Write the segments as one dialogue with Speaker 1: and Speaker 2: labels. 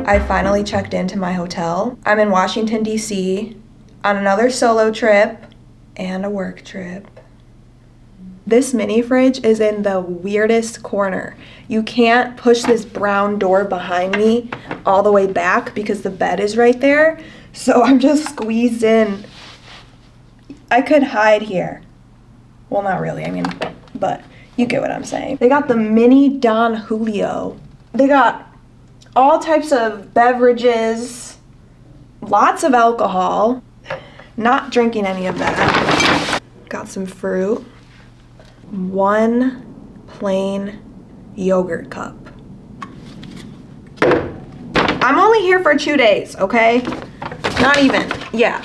Speaker 1: I finally checked into my hotel. I'm in Washington, D.C. on another solo trip and a work trip. This mini fridge is in the weirdest corner. You can't push this brown door behind me all the way back because the bed is right there. So I'm just squeezed in. I could hide here. Well, not really, but you get what I'm saying. They got the mini Don Julio. They got all types of beverages, lots of alcohol. Not drinking any of that. Got some fruit. One plain yogurt cup. I'm only here for 2 days, okay? Not even, yeah.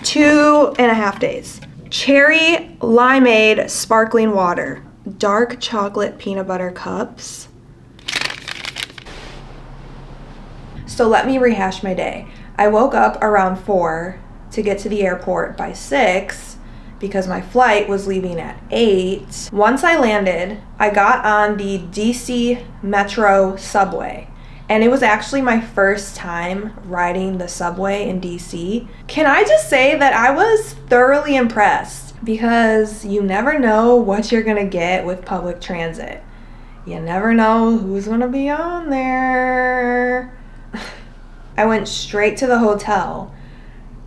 Speaker 1: 2.5 days. Cherry limeade sparkling water. Dark chocolate peanut butter cups. So let me rehash my day. I woke up around 4 to get to the airport by 6 because my flight was leaving at 8. Once I landed, I got on the DC Metro subway, and it was actually my first time riding the subway in DC. Can I just say that I was thoroughly impressed, because you never know what you're gonna get with public transit. You never know who's gonna be on there. I went straight to the hotel,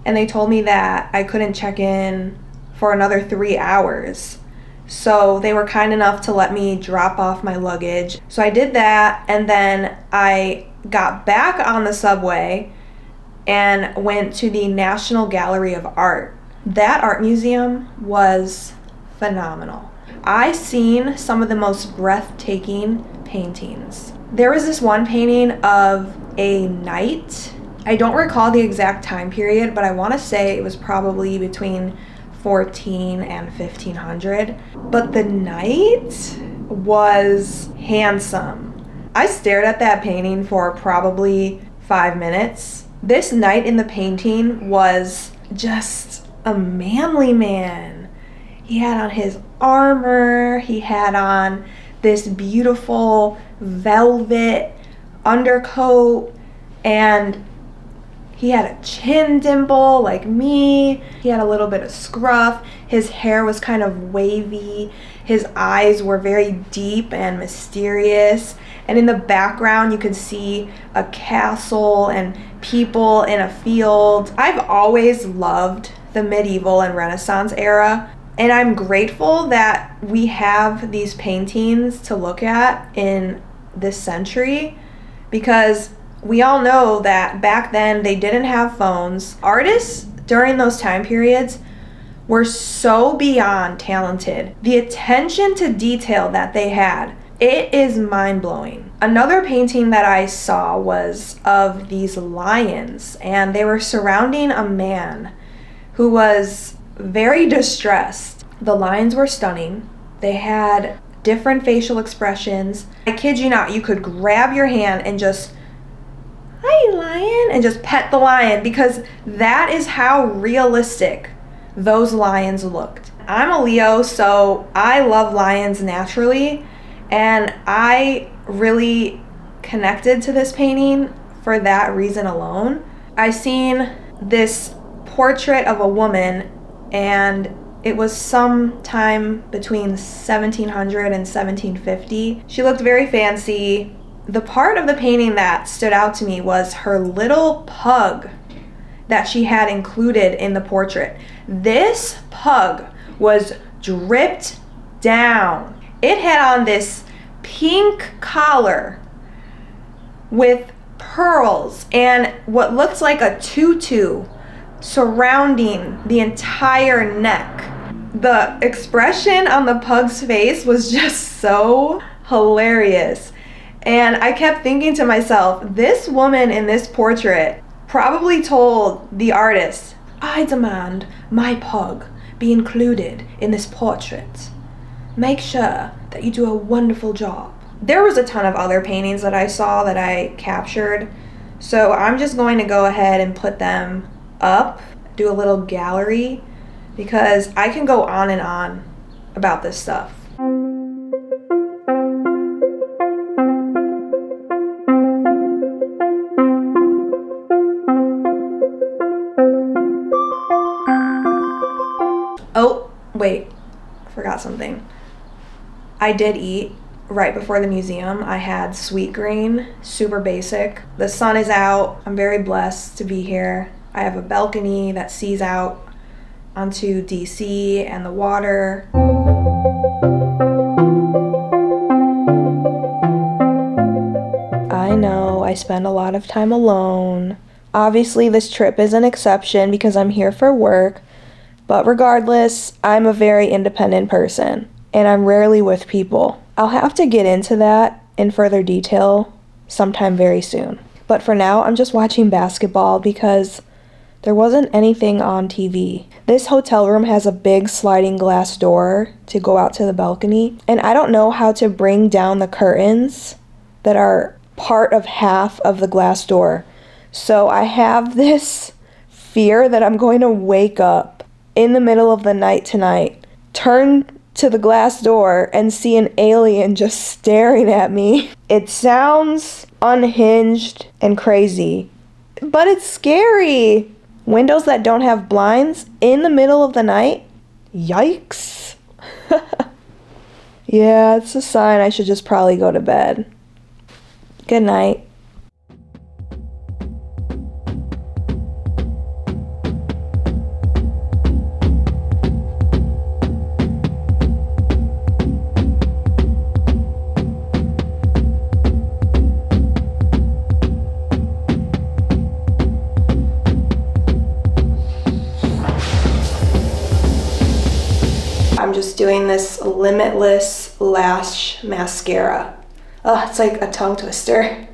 Speaker 1: and they told me that I couldn't check in for another 3 hours. So they were kind enough to let me drop off my luggage. So I did that, and then I got back on the subway and went to the National Gallery of Art. That art museum was phenomenal. I seen some of the most breathtaking paintings. There was this one painting of a knight. I don't recall the exact time period, but I want to say it was probably between 14 and 1500. But the knight was handsome. I stared at that painting for probably 5 minutes. This knight in the painting was just a manly man. He had on his armor, he had on this beautiful velvet undercoat, and he had a chin dimple like me. He had a little bit of scruff. His hair was kind of wavy. His eyes were very deep and mysterious. And in the background, you could see a castle and people in a field. I've always loved the medieval and Renaissance era, and I'm grateful that we have these paintings to look at in this century, because we all know that back then they didn't have phones. Artists during those time periods were so beyond talented. The attention to detail that they had, it is mind-blowing. Another painting that I saw was of these lions, and they were surrounding a man who was very distressed. The lions were stunning. They had different facial expressions. I kid you not, you could grab your hand and just, "Hi, lion," and just pet the lion, because that is how realistic those lions looked. I'm a Leo, so I love lions naturally, and I really connected to this painting for that reason alone. I seen this portrait of a woman, and it was sometime between 1700 and 1750. She looked very fancy. The part of the painting that stood out to me was her little pug that she had included in the portrait. This pug was dripped down. It had on this pink collar with pearls and what looked like a tutu surrounding the entire neck. The expression on the pug's face was just so hilarious. And I kept thinking to myself, this woman in this portrait probably told the artist, I demand my pug be included in this portrait. Make sure that you do a wonderful job. There was a ton of other paintings that I saw that I captured, so I'm just going to go ahead and put them up, do a little gallery, because I can go on and on about this stuff. Oh, wait, forgot something. I did eat right before the museum. I had sweet green, super basic. The sun is out. I'm very blessed to be here. I have a balcony that sees out onto DC and the water. I know I spend a lot of time alone. Obviously, this trip is an exception because I'm here for work, but regardless, I'm a very independent person, and I'm rarely with people. I'll have to get into that in further detail sometime very soon. But for now, I'm just watching basketball because there wasn't anything on TV. This hotel room has a big sliding glass door to go out to the balcony, and I don't know how to bring down the curtains that are part of half of the glass door. So I have this fear that I'm going to wake up in the middle of the night tonight, turn to the glass door, and see an alien just staring at me. It sounds unhinged and crazy, but it's scary. Windows that don't have blinds in the middle of the night? Yikes. Yeah, it's a sign I should just probably go to bed. Good night. I'm just doing this Limitless Lash Mascara. Oh, it's like a tongue twister.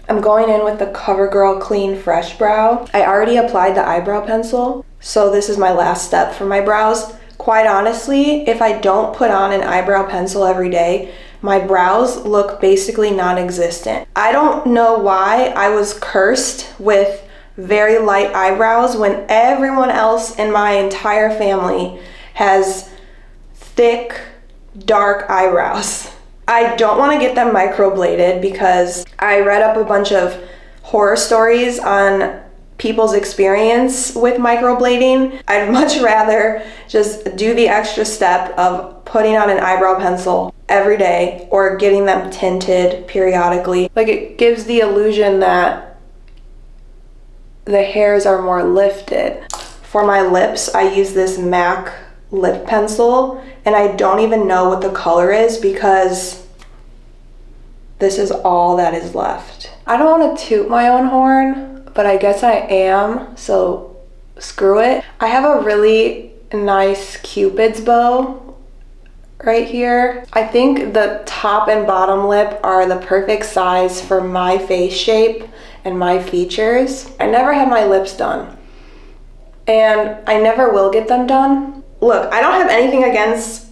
Speaker 1: I'm going in with the CoverGirl Clean Fresh Brow. I already applied the eyebrow pencil, so this is my last step for my brows. Quite honestly, if I don't put on an eyebrow pencil every day, my brows look basically non-existent. I don't know why I was cursed with very light eyebrows when everyone else in my entire family has thick, dark eyebrows. I don't want to get them microbladed because I read up a bunch of horror stories on people's experience with microblading. I'd much rather just do the extra step of putting on an eyebrow pencil every day or getting them tinted periodically. Like, it gives the illusion that the hairs are more lifted. For my lips, I use this MAC lip pencil, and I don't even know what the color is because this is all that is left. I don't want to toot my own horn, but I guess I am, so screw it. I have a really nice Cupid's bow right here. I think the top and bottom lip are the perfect size for my face shape and my features. I never had my lips done, and I never will get them done. Look, I don't have anything against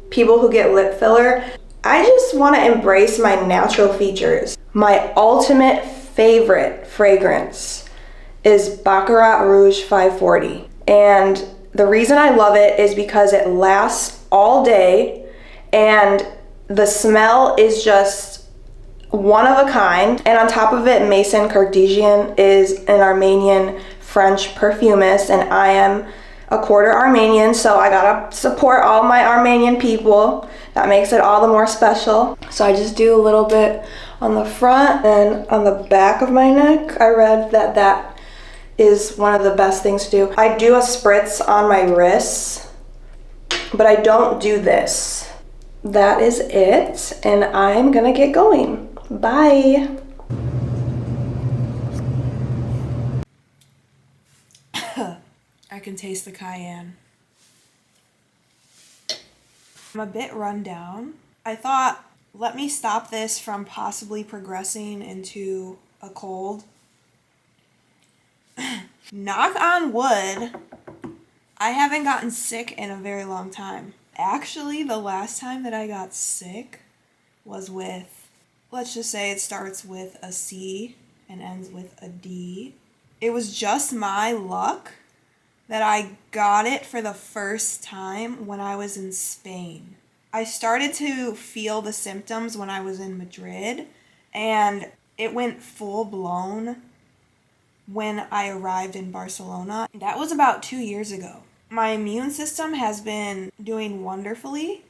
Speaker 1: people who get lip filler. I just want to embrace my natural features. My ultimate favorite fragrance is Baccarat Rouge 540. And the reason I love it is because it lasts all day and the smell is just one of a kind. And on top of it, Mason Kardashian is an Armenian French perfumist, and I am a quarter Armenian, so I gotta support all my Armenian people. That makes it all the more special. So I just do a little bit on the front and on the back of my neck. I read that that is one of the best things to do. I do a spritz on my wrists, but I don't do this. That is it, and I'm gonna get going. Bye. I can taste the cayenne. I'm a bit run down. I thought, let me stop this from possibly progressing into a cold. Knock on wood, I haven't gotten sick in a very long time. Actually, the last time that I got sick was with, let's just say it starts with a C and ends with a D. It was just my luck that I got it for the first time when I was in Spain. I started to feel the symptoms when I was in Madrid, and it went full blown when I arrived in Barcelona. That was about 2 years ago. My immune system has been doing wonderfully,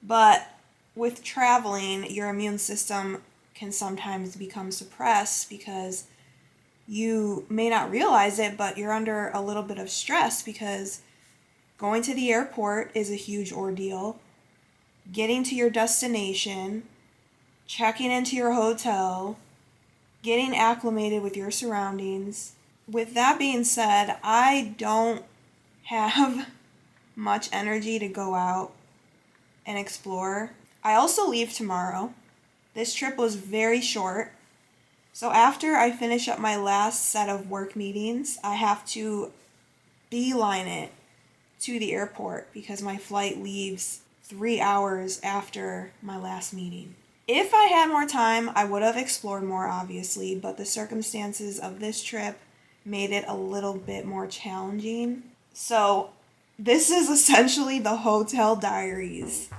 Speaker 1: but with traveling, your immune system can sometimes become suppressed because you may not realize it, but you're under a little bit of stress because going to the airport is a huge ordeal. Getting to your destination, checking into your hotel, getting acclimated with your surroundings. With that being said, I don't have much energy to go out and explore. I also leave tomorrow. This trip was very short. So after I finish up my last set of work meetings, I have to beeline it to the airport because my flight leaves 3 hours after my last meeting. If I had more time, I would have explored more, obviously, but the circumstances of this trip made it a little bit more challenging. So this is essentially the hotel diaries.